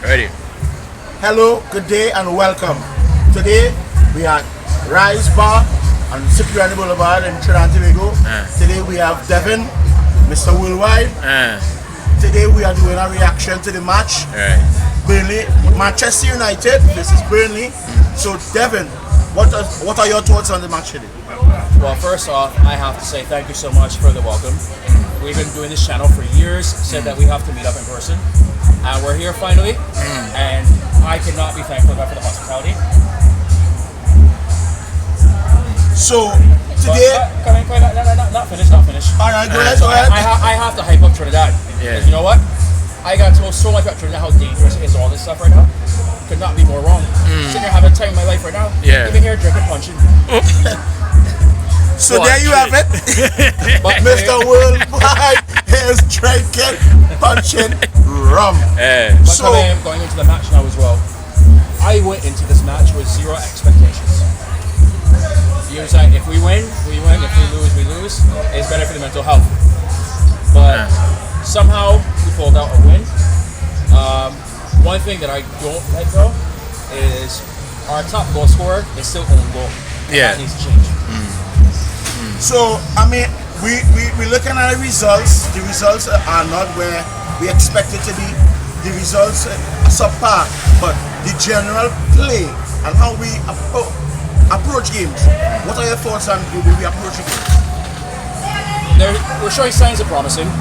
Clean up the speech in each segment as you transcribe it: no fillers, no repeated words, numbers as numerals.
Ready. Hello, good day, and welcome. Today we are Rise Bar on Cipriani Boulevard in Trinidad and Tobago. Today we have Devin, Mr. Worldwide. Today we are doing a reaction to the match. Burnley, Manchester United versus Burnley. So Devin, what are your thoughts on the match today? Well, first off, I have to say thank you so much for the welcome. We've been doing this channel for years, said that we have to meet up in person. And we're here finally, and I cannot be thankful enough for the hospitality. So, today... Not finished. Alright, go ahead. I have to hype up Trinidad. Yeah. You know what? I got told so much about Trinidad, how dangerous is all this stuff right now. Could not be more wrong. Sitting here having the time of my life right now. Yeah. Even here drinking, punching. So there you have it. Mr. Worldwide is drinking, punching rum. But so, going into the match now as well, I went into this match with zero expectations. You know, like, if we win, we win. If we lose. It's better for the mental health. But somehow we pulled out a win. One thing that I don't like though is our top goal scorer is still own goal. Yeah. That needs to change. So, I mean, we're looking at the results. The results are not where we expect it to be. The results are subpar, but the general play and how we approach games. What are your thoughts on the way we approach games? We're showing signs of promising.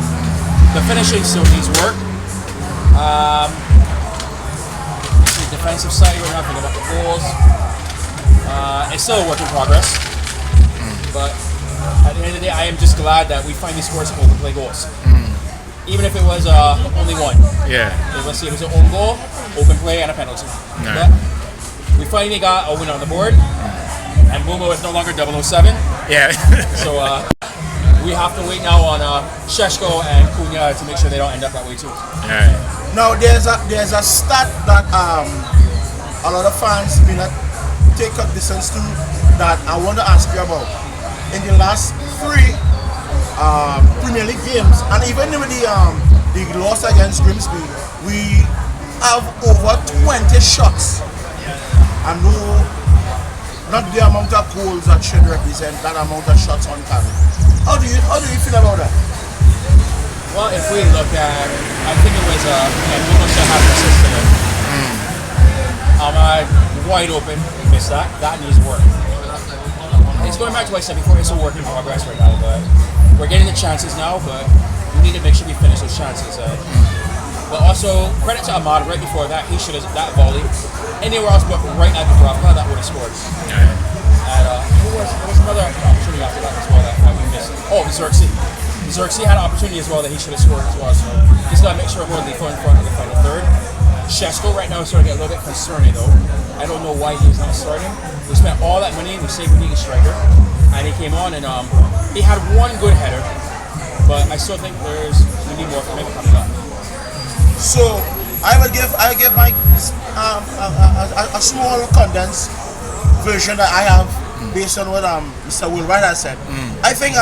The finishing still needs work. The defensive side, we're not thinking about the goals. It's still a work in progress. But at the end of the day, I am just glad that we finally scored some open play goals. Even if it was only one. Yeah. Let's see, it was an own goal, open play, and a penalty. But we finally got a win on the board. And Momo is no longer 007. Yeah. So we have to wait now on Sheshko and Cunha to make sure they don't end up that way too. Now there's a stat that a lot of fans may not take cognizance to that I want to ask you about. In the last 3 Premier League games, and even with the loss against Grimsby, we have over 20 shots. And not the amount of goals that should represent that amount of shots on target. How do you feel about that? Well, if we look at, I think it was Momo should have an assist to him. Wide open, we missed that. That needs work. It's going back to what I said before, it's a work in progress right now, but we're getting the chances now, but we need to make sure we finish those chances. But also, credit to Ahmad, right before that, he should have, that volley, anywhere else but right at Dubravka, that would have scored. And there was another opportunity after that as well that we missed. Oh, Xerxes. Xerxes had an opportunity as well that he should have scored as well, so just got to make sure we're in front of the final third. Sheshko right now is starting to get a little bit concerning though. I don't know why he's not starting. We spent all that money, we saved the striker, and he came on and he had one good header, but I still think we need more from him coming up. So I will give my a small condensed version that I have based on what Mr. Worldwide has said. I think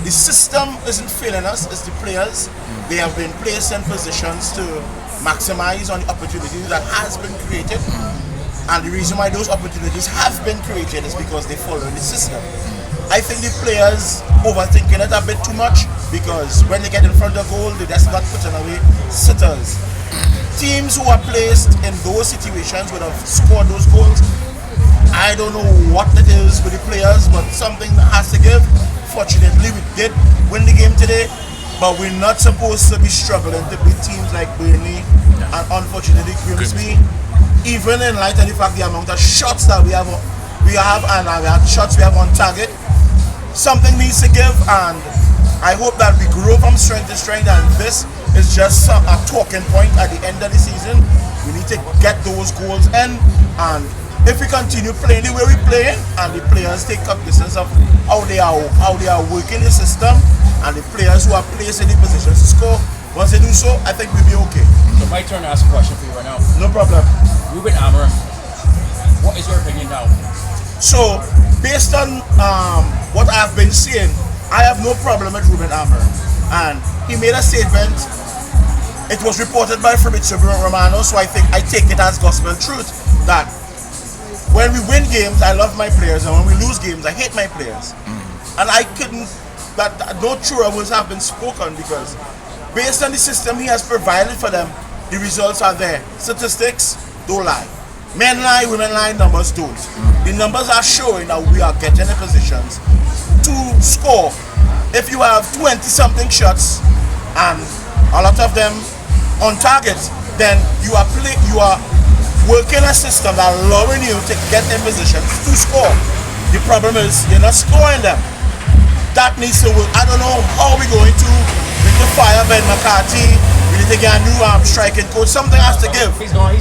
the system isn't failing us, it's the players. They have been placed in positions to maximize on the opportunities that has been created, and the reason why those opportunities have been created is because they follow the system. I think the players overthinking it a bit too much, because when they get in front of the goal, they just not putting away sitters. Teams who are placed in those situations would have scored those goals. I don't know what it is with the players, but something has to give. Fortunately, we did win the game today, but we're not supposed to be struggling to beat teams like Burnley and unfortunately Grimsby. Even in light of the fact the amount of shots that we have and the shots we have on target, something needs to give, and I hope that we grow from strength to strength, and this is just a talking point at the end of the season. We need to get those goals in, and if we continue playing the way we're playing and the players take cognizance of how they are working the system, and the players who are placed in the positions to score, once they do so, I think we'll be okay. So my turn to ask a question for you right now. No problem. Ruben Amorim, what is your opinion now? So, based on what I've been seeing, I have no problem with Ruben Amorim. And he made a statement it was reported by Fabrizio Romano, so I take it as gospel truth that when we win games, I love my players, and when we lose games, I hate my players. And I couldn't, that no truer words have been spoken, because based on the system he has provided for them, the results are there. Statistics don't lie. Men lie, women lie, numbers don't. The numbers are showing that we are getting in positions to score. If you have 20-something shots and a lot of them on target, then you are working a system that allowing you to get in positions to score. The problem is you're not scoring them. That needs to work. I don't know how we're going to. We need to fire Ben McCarthy. We need to get a new striking coach. Something has to give. He's gone.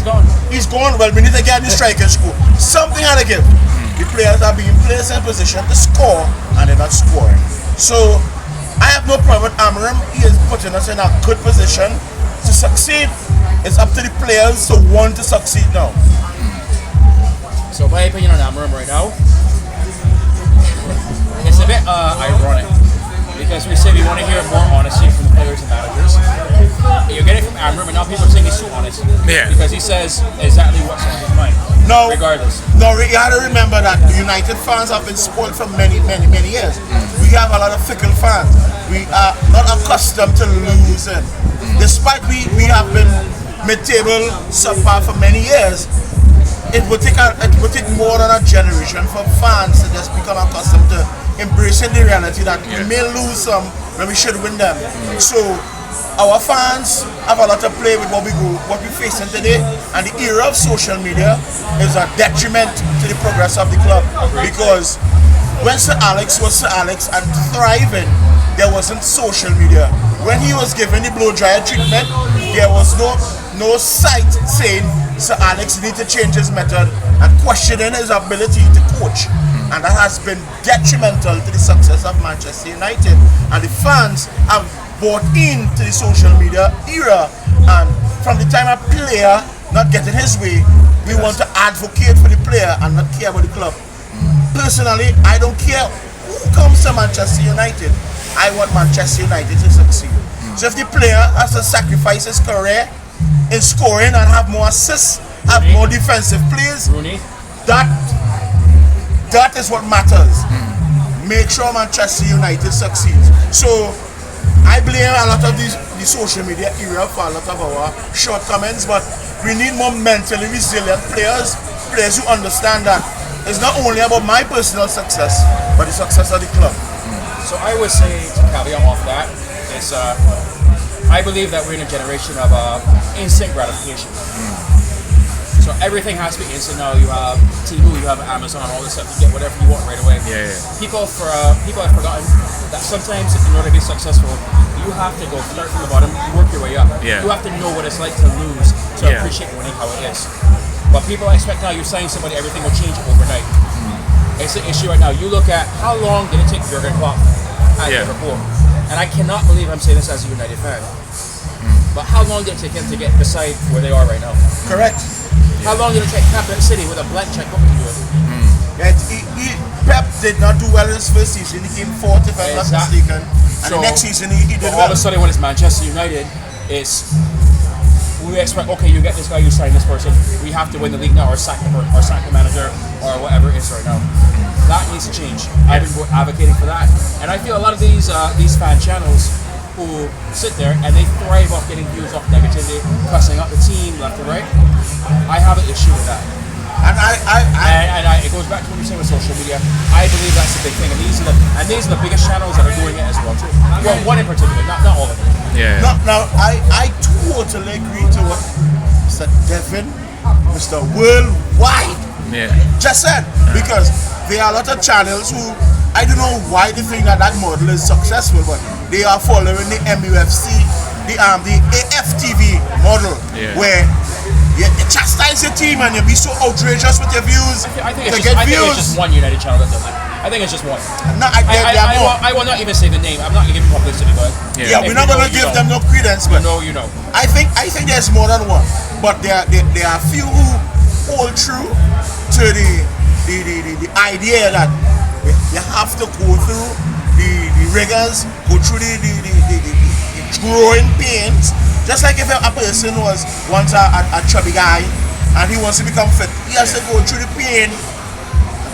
He's gone. Well, we need to get a new striking coach. Something has to give. The players are being placed in position to score, and they're not scoring. So I have no problem with Amram. He is putting us in a good position to succeed. It's up to the players to want to succeed now. So my opinion on Amram right now, it's a bit ironic, because we say we want to hear more honesty from the players and managers. You're getting from Amram, and now people are saying he's too honest. Yeah. Because he says exactly what's on his mind. No, regardless. No, you have to remember that the United fans have been spoiled for many years. We have a lot of fickle fans. We are not accustomed to losing. Despite we have been mid-table subpar for many years, it would take more than a generation for fans to just become accustomed to embracing the reality that we may lose some when we should win them. So our fans have a lot to play with what we're facing today, and the era of social media is a detriment to the progress of the club. Because when Sir Alex was Sir Alex and thriving, there wasn't social media. When he was given the blow dryer treatment, there was no site saying Sir Alex need to change his method and questioning his ability to coach. And that has been detrimental to the success of Manchester United. And the fans have bought into the social media era, and from the time a player not getting his way, we want to advocate for the player and not care about the club. Personally, I don't care who comes to Manchester United. I want Manchester United to succeed. So if the player has to sacrifice his career in scoring and have more assists, have more defensive plays, that is what matters. Make sure Manchester United succeeds. So I blame a lot of the social media era for a lot of our shortcomings, but we need more mentally resilient players who understand that it's not only about my personal success, but the success of the club. So I would say, to caveat off that, is I believe that we're in a generation of instant gratification. So everything has to be instant now. You have Temu, you have Amazon, all this stuff. You get whatever you want right away. People have forgotten that sometimes in order to be successful, you have to start from the bottom, work your way up. You have to know what it's like to lose to appreciate winning how it is. But people expect now you sign somebody, everything will change overnight. It's an issue right now. You look at how long did it take Jurgen Klopp at Liverpool, and I cannot believe I'm saying this as a United fan. But how long did it take him to get beside where they are right now? Correct. How long did it take Pep City with a blank checkbook to do it? Pep did not do well in his first season. He came fourth, if I'm not mistaken. And So, the next season he did all well. of a sudden, when it's Manchester United, we expect, okay, you get this guy, you sign this person. We have to win the league now, or sack the manager, or whatever it is right now. That needs to change. I've been advocating for that, and I feel a lot of these fan channels who sit there and they thrive off getting views off negativity, cussing up the team left and right. I have an issue with that. And it goes back to what you say with social media. I believe that's the big thing, and these are the biggest channels that are doing it as well too. Well, one in particular, not all of them. Now I totally agree to what Mr. Devin, Mr. Worldwide just said, because there are a lot of channels who I don't know why they think that model is successful, but they are following the MUFC, the AFTV model, where you chastise your team and you be so outrageous with your views. I think it's just one United channel that does it. I think it's just one. No, I will not even say the name. I'm not going to give them publicity, but we're not going to give them no credence. But you know. I think there's more than one, but there are a few who hold true to the idea that you have to go through the rigors, go through the growing pains Just like if a person was once a chubby guy and he wants to become fit, he has to go through the pain,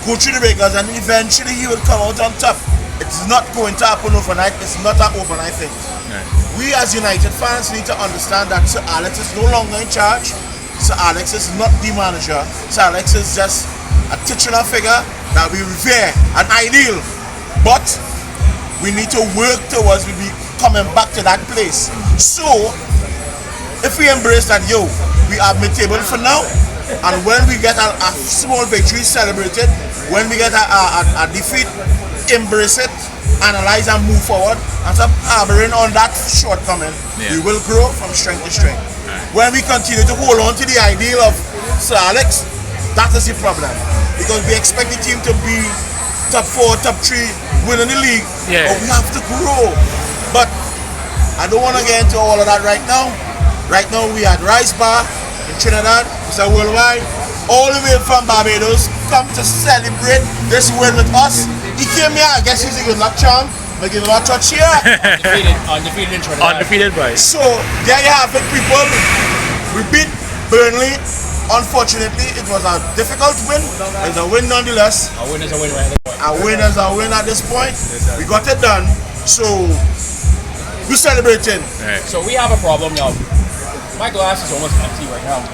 go through the rigors, and eventually he will come out on top. It's not going to happen overnight. It's not an overnight thing. Right. We as United fans need to understand that Sir Alex is no longer in charge. Sir Alex is not the manager. Sir Alex is just a titular figure that we revere, an ideal. But we need to work towards we coming back to that place. So, if we embrace that, we are mid-table for now, and when we get a small victory, celebrate it. When we get a defeat, embrace it, analyze and move forward, and stop harboring on that shortcoming. We will grow from strength to strength. When we continue to hold on to the ideal of Sir Alex, that is the problem. Because we expect the team to be top 4, top 3, winning the league, but we have to grow. But I don't want to get into all of that right now. Right now we at Rice Bar in Trinidad. It's a Worldwide, all the way from Barbados, come to celebrate this win with us. He came here, I guess he's a good luck charm. But give him a touch here. Undefeated in Trinidad. Undefeated, boys. So there you have it, people. We beat Burnley. Unfortunately, it was a difficult win. It's a win nonetheless. A win is a win, right? A win is a win at this point. We got it done. So we're celebrating. Right. So we have a problem now. My glass is almost empty right now.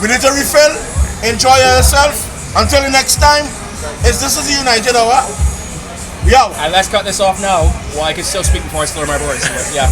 We need to refill. Enjoy yourself. Until the next time, this is the United Hour. We out. And let's cut this off now while I can still speak before I slur my words. Yeah.